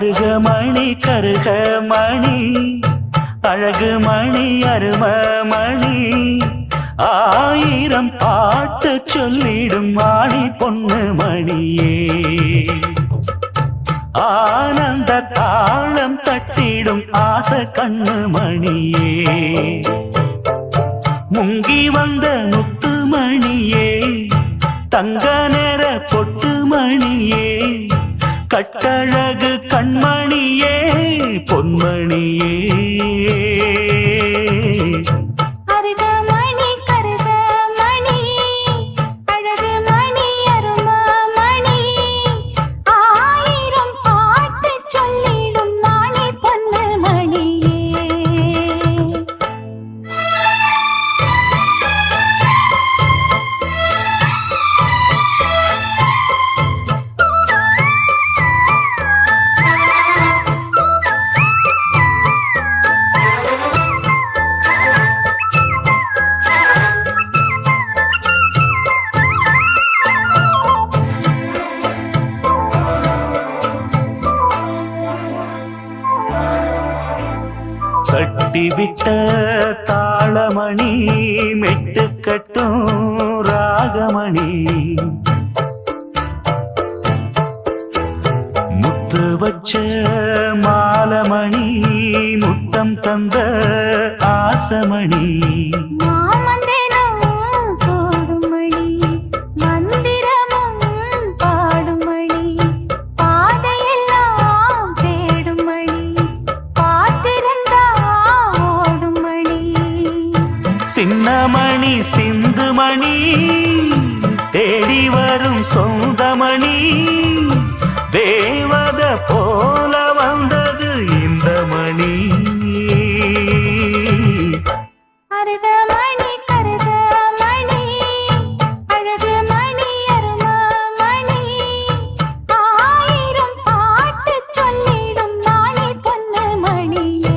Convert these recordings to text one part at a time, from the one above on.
மருகமணி கருகமணி அழகு மணி அருமமணி ஆயிரம் பாட்டு சொல்லிடும் மாணி பொண்ணு மணியே ஆனந்த தாளம் தட்டிடும் ஆசை கண்ணு மணியே முங்கி வந்த முத்து மணியே தங்க நேர பொட்டு மணியே கட்டழகு கண்மணியே பொன்மணியே கட்டிவிட்ட தாளமணி மெட்டுக்கட்டும் ராகமணி முத்து வச்ச மாலமணி முத்தம் தந்த ஆசமணி சின்னமணி சிந்துமணி தேடி வரும் சொந்தமணி தேவத போல வந்தது இந்த மணி அருகமணி கருகமணி அழகு மணி அருமமணி ஆயிரம் பாட்டு சொல்லிடும் மாணி பொண்ணு மணியே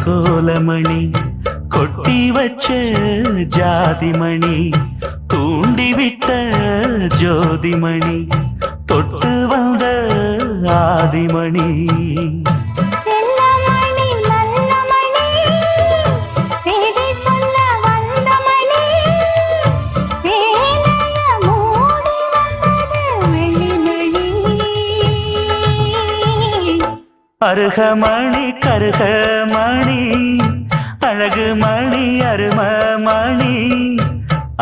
கோலமணி கொட்டி வச்ச ஜாதிமணி தூண்டிவிட்ட ஜோதிமணி தொட்டு வந்த ஆதிமணி அருகமணி கருகமணி அழகு மணி அருமமணி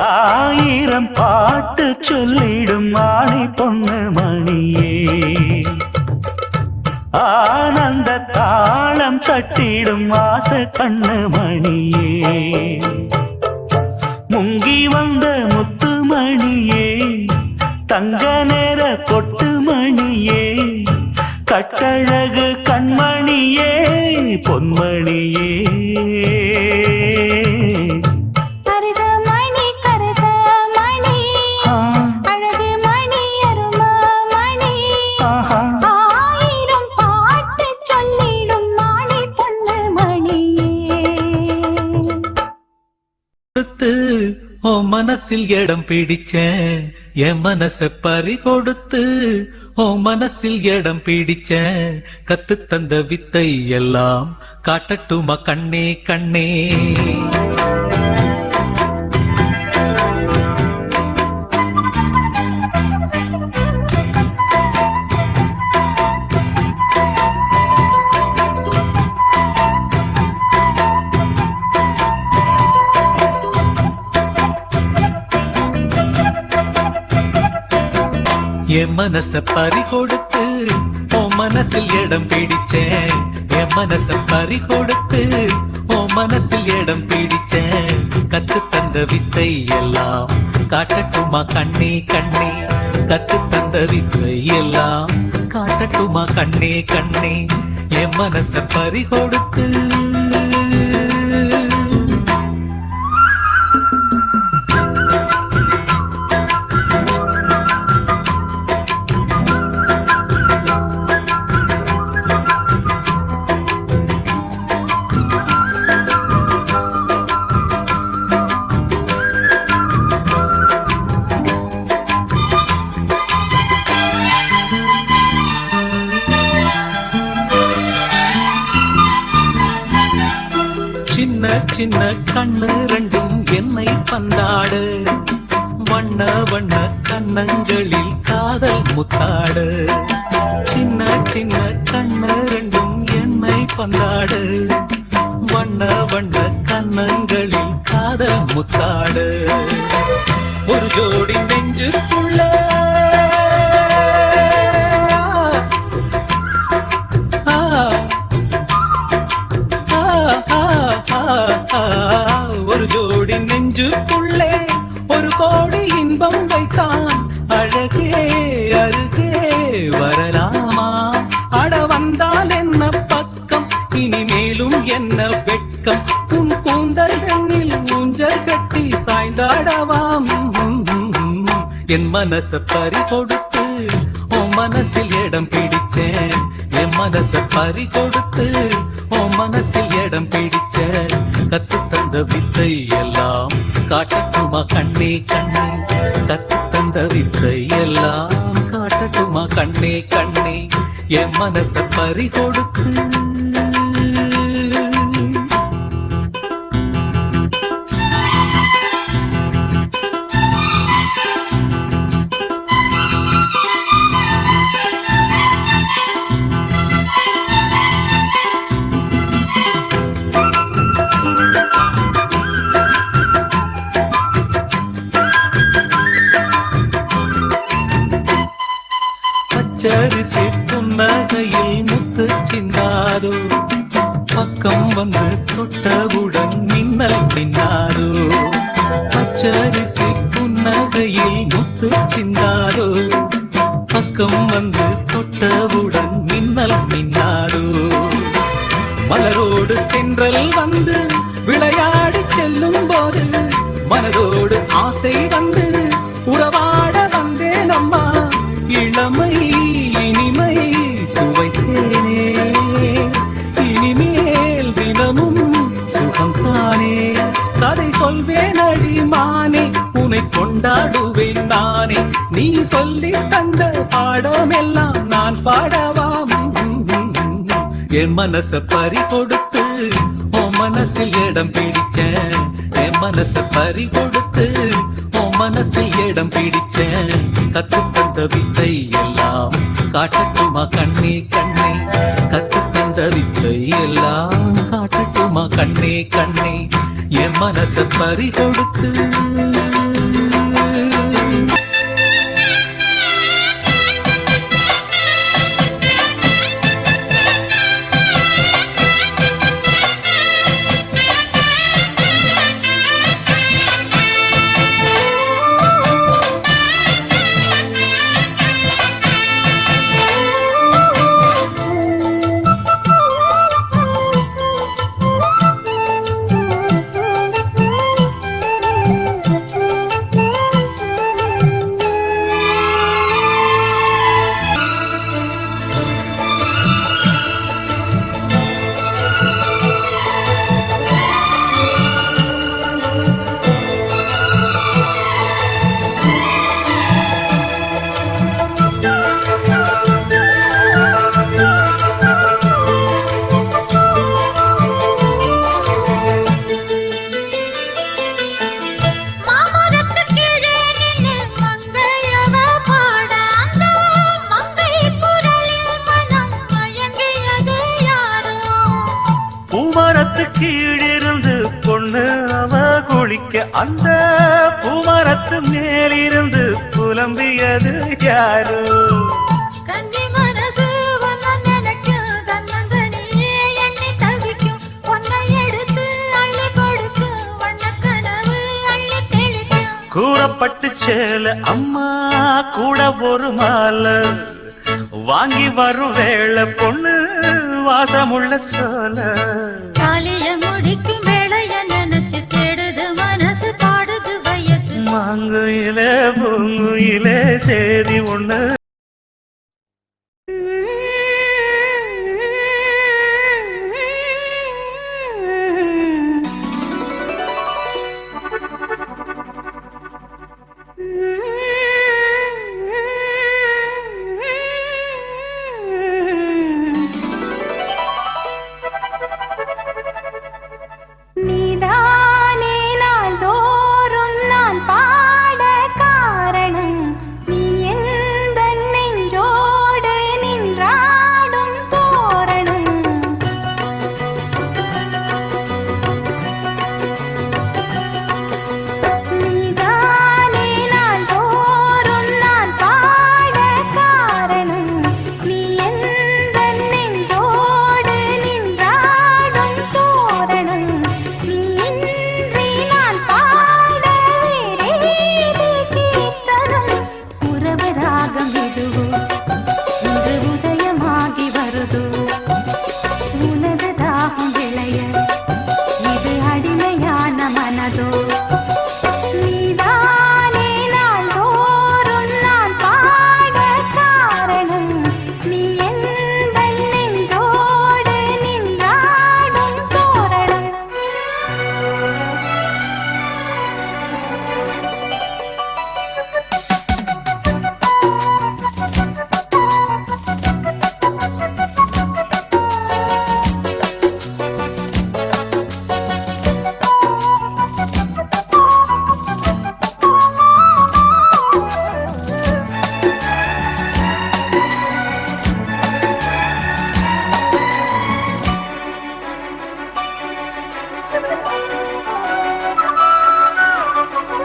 ஆயிரம் பாட்டு சொல்லிடும் மாணி பொண்ணு மணியே ஆனந்த தாளம் தட்டிடும் ஆசை கண்ணு மணியே முங்கி வந்த முத்து மணியே தங்க நேர பொட்டு மணியே கட்டழகு கண்மணியே பொன்மணியே அருகமணி கருகமணி அழகு மணி அருமமணி ஆயிரம் பாட்டு சொல்லிடும் மாணி பொண்ணு மணியே ஓ மனசில் இடம் பிடிச்சேன் என் மனச பறி கொடுத்து ஓ மனசில் இடம் பிடிச்சேன் கத்து தந்த வித்தை எல்லாம் காட்டட்டுமா கண்ணே கண்ணே என் மனச பறி கொடுத்து உன் மனசில் இடம் பிடிச்சேன் என் மனச பறி கொடுத்து உன் மனசில் இடம் பிடிச்சேன் கத்து தந்த வித்தை எல்லாம் காட்டட்டுமா கண்ணே கண்ணே கத்து தந்த வித்தை எல்லாம் காட்டட்டுமா கண்ணே கண்ணே என் மனச பறி கொடுத்து சின்ன சின்ன கண்ணு ரெண்டும் என்னை பந்தாடு வண்ண வண்ண கண்ணங்களில் காதல் முத்தாடு சின்ன சின்ன கண்ணு ரெண்டும் என்னை பந்தாடு வண்ண வண்ண கண்ணங்களில் காதல் முத்தாடு ஒரு ஜோடி நெஞ்சுக்குள்ள ஒரு ஜோடி நெஞ்சுக்குள்ளே ஒரு கோடி இன்பம் வைத்தான் அழகே அருகே வரலாமா அட வந்தால் என்ன பக்கம் இனிமேலும் என்ன வெட்கம் உன் கூந்தல் கண்ணில் ஊஞ்சல் கட்டி சாய்ந்தாடவாம் என் மனச பறி கொடுத்து உன் மனசில் இடம் பிடிச்சேன் என் மனச பறி கொடுத்து உன் மனசில் இடம் பிடிச்சேன் கத்து தந்த வித்தை எல்லாம் காட்டட்டுமா கண்ணே கண்ணே கத்து தந்த வித்தை எல்லாம் காட்டட்டுமா கண்ணே கண்ணே என் மனச பறி கொடுத்து பச்சரிசி புன்னகையில் முத்து சிந்தாதோ பக்கம் வந்து தொட்டவுடன் மின்னல் பின்னாதோ பச்சரிசி புன்னகையில் முத்து சிந்தாதோ பக்கம் வந்து தொட்டவுடன் மின்னல் பின்னாதோ மலரோடு தென்றல் வந்து விளையாடி செல்லும் போது மனதோடு ஆசை வந்து உறவாட வந்தேன் அம்மா இளமை இனிமை சுவைத்தேனே இனிமேல் தினமும் சுகம் தானே கதை சொல்வேன் அடிமானே உன்னை கொண்டாடுவேன் நானே நீ சொல்லி தந்த பாடமெல்லாம் நான் பாடவாம் என் மனச பறி கொடுத்து உன் மனசில் இடம் பிடிச்சேன் என் மனச பறி கொடுத்து உன் மனசில் இடம் பிடிச்சேன் கத்து தந்த வித்தை எல்லாம் காட்டட்டுமா கண்ணே கண்ணே கத்து தந்த வித்தை எல்லாம் காட்டட்டுமா கண்ணே கண்ணே என் மனச பறி கொடுத்து கீழிருந்து பொண்ணு அவ குளிக்க அந்த பூமரத்து மேலிருந்து புலம்பியது யாரு கன்னி மனசு வந்த கூறப்பட்டு சேல அம்மா கூட ஒரு மாலை வாங்கி வரும் வேளை பொண்ணு வாசமுள்ள சோல காலிய முடிக்கும் வேளைய நினைச்சு தேடுது மனசு பாடுது வயசு மாங்குயிலே பூங்குயிலே சேதி ஒண்ணு நீதானே நாள்தோறும் நான் பாட காரணம் நீ எந்த நெஞ்சோடு நின்றாடும் தோரணம் நீதானே நாள்தோறும் நான் பாட காரணம் நீ எந்த நெஞ்சோடு நின்றாடும் தோரணம் நீ இன்றி நான் பாட வேறேது கீர்த்தனம் உறவு ராகம் இதுவோ இன்று உதயமாகி வருதோ உனது தாகம் விளைய இது அடிமையான மனதோ நீதானே நாள்தோறும் நான் பாட காரணம் நீ எந்த நெஞ்சோடு நின்றாடும் தோரணம்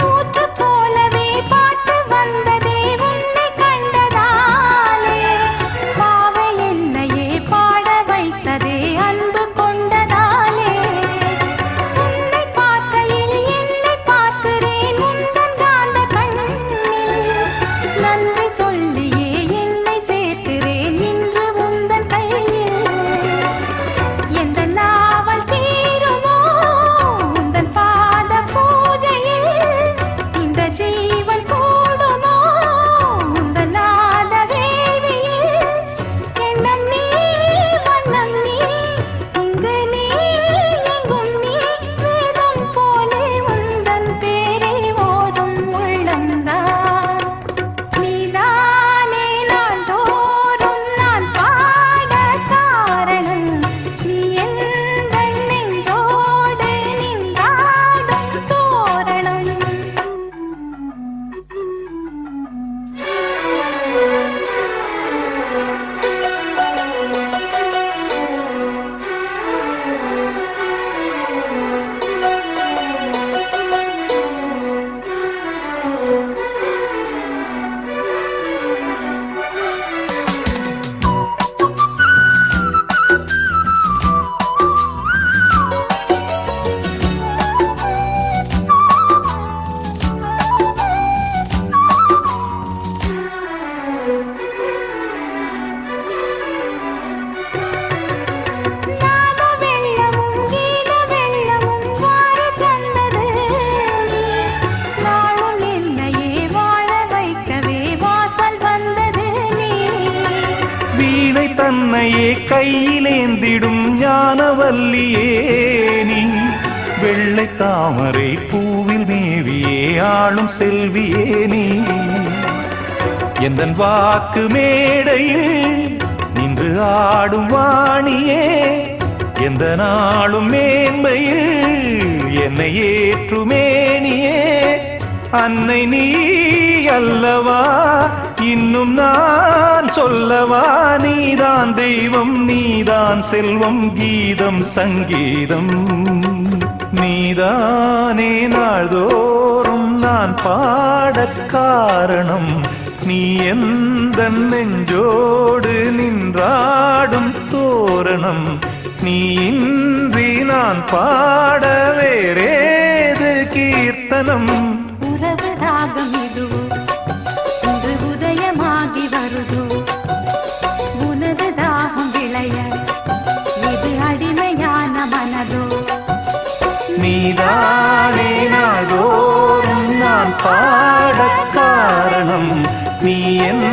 ஊற்று போலவே பாட்டு வந்ததே உன்னை கண்டதாலே பாவை என்னையே பாட வைத்ததே அன்பு கொண்டதாலே உன்னை பார்க்கையில் என்னை பார்க்கிறேன் உந்தன் காந்த கண்ணில் நன்றி சொல்லியே என்னை சேர்க்கிறேன் இன்று உந்தன் கையில் எந்த நாவல் தீருமோ உந்தன் பாத பூஜையில் இந்த ஜீவன் கூடுமோ உந்தன் நாத வேள்வியில் எண்ணம் நீ வண்ணம் நீ இங்கு நீ எங்கும் நீ வேதம் போலே உந்தன் பேரை ஓதும் உள்ளந்தான் நீதானே நாள்தோறும் நான் பாட காரணம் நீ எந்த நெஞ்சோடு நின்றாடும் தோரணம் நாத வெள்ளமும் கீத வெள்ளமும் வாரி தந்தது நீ நாளும் என்னையே வாழ வைக்கவே வாசல் வந்தது நீ வீணை தன்னையே கையிலேந்திடும் ஞானவல்லியே நீ வெள்ளை தாமரை பூவில் மேவியே ஆளும் செல்வியே நீ எந்தன் வாக்கு மேடையில் நின்று ஆடும் வாணியே எந்த நாளும் மேன்மையில் என்னை ஏற்றுமேனியே அன்னை நீ அல்லவா இன்னும் நான் சொல்லவா நீதான் தெய்வம் நீதான் செல்வம் கீதம் சங்கீதம் நீதானே நாள்தோறும் நான் பாடக் காரணம் நீ எந்த நெஞ்சோடு நின்றாடும் தோரணம் நீ இன்றி நான் பாட வேறேது கீர்த்தனம் உறவு ராகம் இதுவோ இன்று உதயமாகி வருதோ உனது தாகம் விளைய இது அடிமையான மனதோ நீதானே நாள்தோறும் நான் பாடக் காரணம் நீ என்